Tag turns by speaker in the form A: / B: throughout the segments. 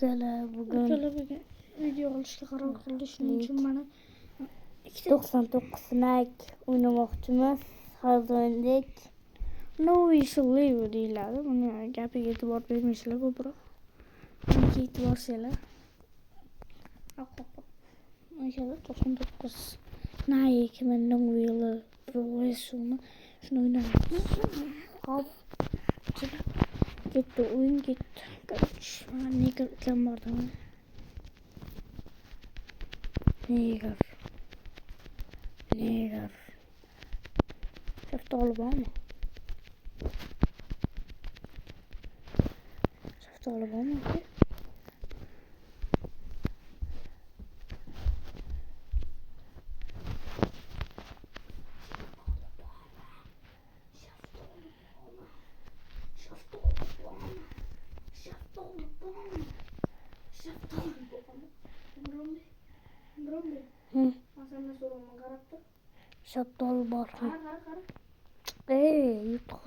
A: bugün video oluştu karar kıldı. Şunun için bana
B: 99 snack oynamoqchimiz. Hozir o'ynadik. No whistle deyiladi. Buni gapiga e'tibor bermaysizlar ko'proq. Bunga e'tibor bersanglar. O'sha 99 Nike men no whistle şunu oynayamiz. Hop. Gitti oyun gitti. Kaç. Neger kim vardı? Neger. Şaftali var mı? Şaftali var mı? Şaftali var. Yutuq.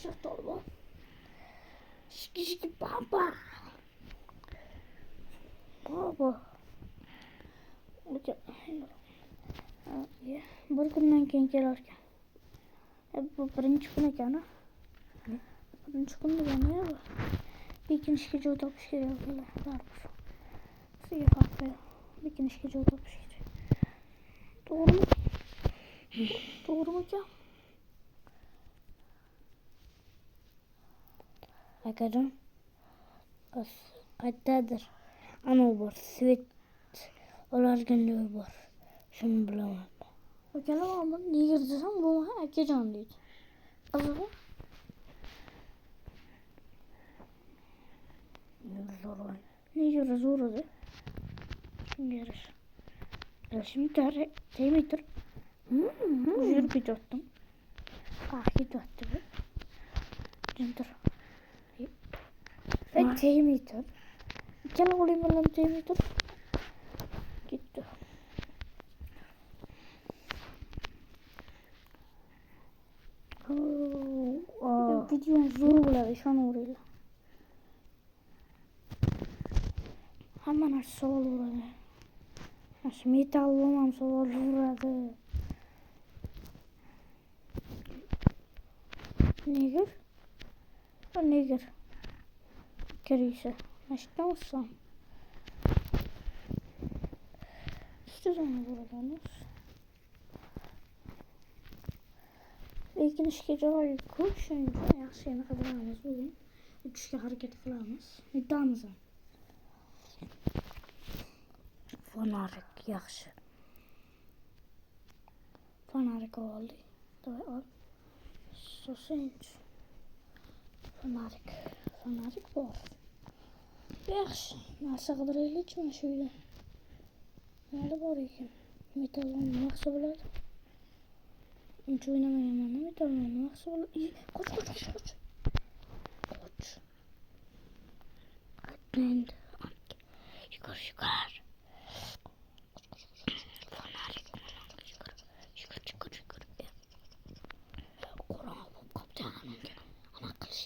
B: Şaftali var. Şiki baba. Bir kundan keyin kelarkan. Bu birinchi kun ekan. Birinchi kun degani bu. Ikkinchi joy topish kerak baribir. Sizga farqi yo'q. Ikkinchi joy topish kerak. To'g'rimi? To'g'rimi ekan? Akajon. Qayerdadir anavi bor, svet olarganlar bor. Shuni bilaman. Akalar men neger desam bu akajon deydi. Qiziq. Neger zo'r edi. Shunga yarasha. Şimdi temedir. Yürüp gidiyorum. Gidiyorum. Candır. Ve temedir. Gel olayım ben temedir. Gitti. Videom zo'r bo'ladi, ishonaveringlar. Hamma narsa savol bo'ladi. Metal ham savol bo'ladi. Neger. Kirişi. Başta olsam. İşte sonra buradanız. Lekin ishga joyi ko'p, shuning uchun yaxshi yana qidiramiz bugun. Uchishga harakat qilamiz. Yetamiz ham. Fonarik yaxshi. Fonarik oldik. Davay ol. Sosinch. Fonarik bor. Yaxshi. Narsa qidiraylikchi mana shu yerda. Nima bor ekan? Metalon yaxshi bo'ladi. Uncha o'ynamaganman, metalon yaxshi bo'ladi. Qoch. Atland. Yugur. Fonarik. Yugur. Qorong'i bo'lib qopti menga. Ana qilish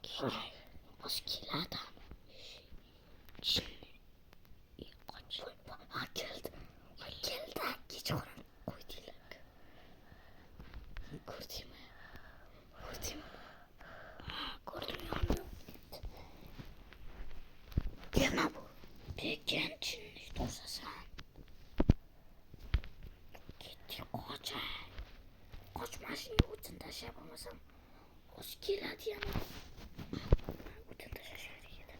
B: kerak. Oskilada. Keldi. Kechqurun qo'ydilar. Ko'rdingmi? Ko'rdimmi? Nima bu? Bekan chinni to'sasan. Ketdi qochmashin o'tin tashlab olmasam. O'z keladi yana. O'tin tashlashadi edi.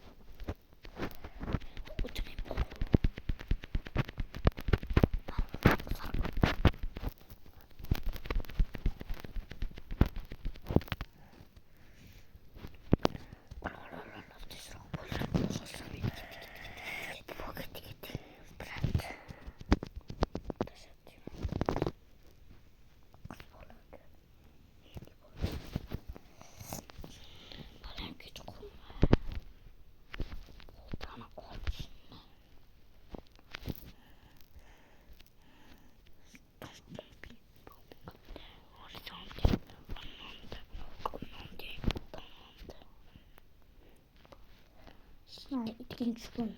B: Ha, ikkinchi kun.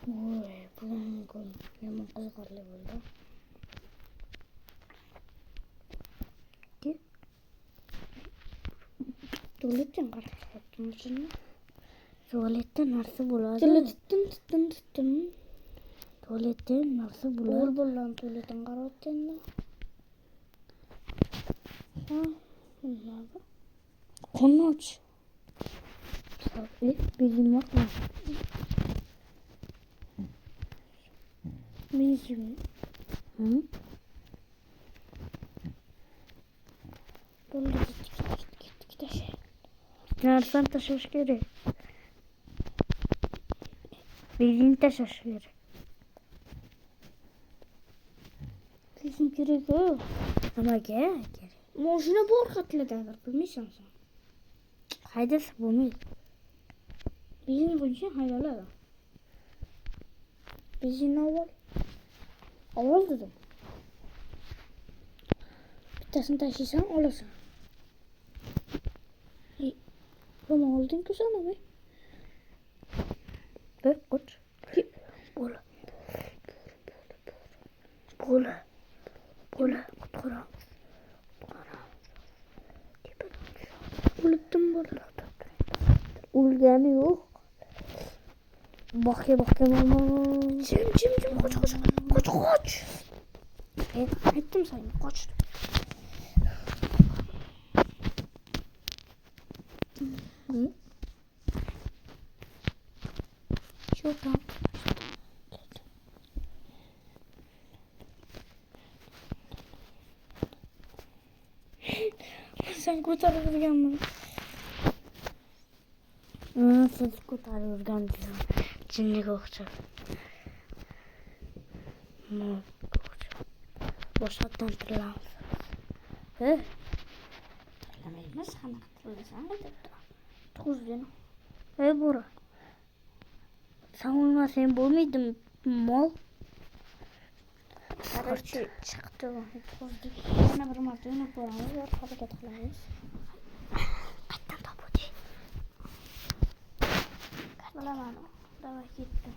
B: Voy, bugungi kun yomon qiziqarli bo'ldi. Tualetdan qarab chiqyaptimi? Tualetda narsa bo'ladi. Tutdim. Tualetda narsa bo'ladi. O'g'il bilan tualetdan qarayotganda. Ha, nima bu? Qo'noch. Begim yo'qmi? Begim. Bo'ldi, ketdik. Narsani tashlash kerak. Begimni tashlash kerak. Begim kerak-ku. Nimaga kerak? Mashina bor qatladagir, bilmaysan sen. Haydasa bo'lmaydi. Benzin qo'yishing haydaladi. Benzinni avval dedim. Bittasini tashlaysan, olasan. Nima olding-ku sen nima? Bek qoch. Bola. Qutqara. O'libdim bola. O'lgani yo'q. Bakya mama. Jim qoch. Aytdim sana qoch. Çok lan. Sen kurtarırken siz kurtarırken cinlik olacak. Ne olacak? Boşalttan tırlansın. He? Tırlamayız. Sana tırlasan da tuz canım. He Bora. Savunma sen bu muydun mal? Karıcı çıktı. Yana bir martını koyalım. Hareket kılayız. Kaçtan tabu değil. Kaçtan. Davay gitti.